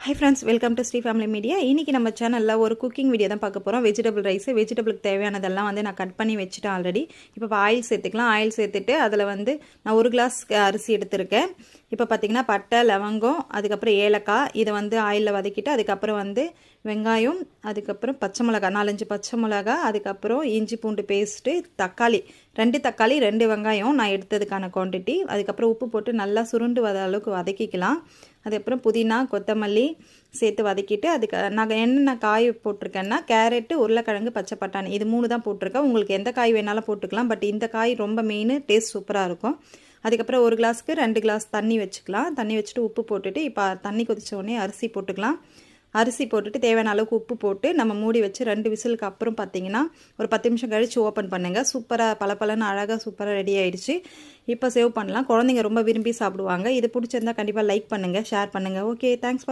Hi friends, welcome to Sri Family Media. இன்னைக்கு நம்ம சேனல்ல ஒரு குக்கிங் வீடியோ தான் பார்க்க போறோம். வெஜிடபிள் ரைஸ், வெஜிடபிளுக்கு தேவையானதெல்லாம் நான் கட் பண்ணி வச்சிட்டேன் ஆல்ரெடி. இப்போ ஆயில் சேர்த்துக்கலாம். ஆயில் சேர்த்துட்டு அதில் நான் 1 கிளாஸ் அரிசி எடுத்துருக்கேன். இப்போ பார்த்தீங்கன்னா பட்டை, லவங்கம், அதுக்கப்புறம் ஏலக்காய் இதை ஆயிலில் வதக்கிட்டு அதுக்கப்புறம் வெங்காயம், அதுக்கப்புறம் பச்சை மிளகாய் 4-5 பச்சை மிளகாய், அதுக்கப்புறம் இஞ்சி பூண்டு பேஸ்ட்டு, தக்காளி 2 தக்காளி 2 வெங்காயம் நான் எடுத்ததுக்கான குவான்டிட்டி. அதுக்கப்புறம் உப்பு போட்டு நல்லா சுருண்டு வர அளவுக்கு வதக்கிக்கலாம். அதுக்கப்புறம் புதினா, கொத்தமல்லி சேர்த்து வதக்கிட்டு அதுக்கு நான் என்னென்ன காய் போட்டிருக்கேன்னா கேரட்டு, உருளைக்கிழங்கு, பச்சை பட்டாணி இது 3 தான் போட்டிருக்கேன். உங்களுக்கு எந்த காய் வேணாலும் போட்டுக்கலாம். பட் இந்த காய் ரொம்ப மெயின், டேஸ்ட் சூப்பராக இருக்கும். அதுக்கப்புறம் 1 கிளாஸ்க்கு 2 கிளாஸ் தண்ணி வச்சுக்கலாம். தண்ணி வச்சுட்டு உப்பு போட்டுட்டு இப்போ தண்ணி கொதிச்ச உடனே அரிசி போட்டுக்கலாம். அரிசி போட்டுட்டு தேவையான அளவுக்கு உப்பு போட்டு நம்ம மூடி வச்சு 2 விசிலுக்கு அப்புறம் பார்த்தீங்கன்னா ஒரு 10 நிமிஷம் கழித்து ஓப்பன் பண்ணுங்கள். சூப்பராக பளபளன்னு அழகாக சூப்பராக ரெடி ஆகிடுச்சு. இப்போ சேவ் பண்ணலாம். குழந்தைங்க ரொம்ப விரும்பி சாப்பிடுவாங்க. இது பிடிச்சிருந்தா கண்டிப்பாக லைக் பண்ணுங்கள், ஷேர் பண்ணுங்கள். Okay, thanks for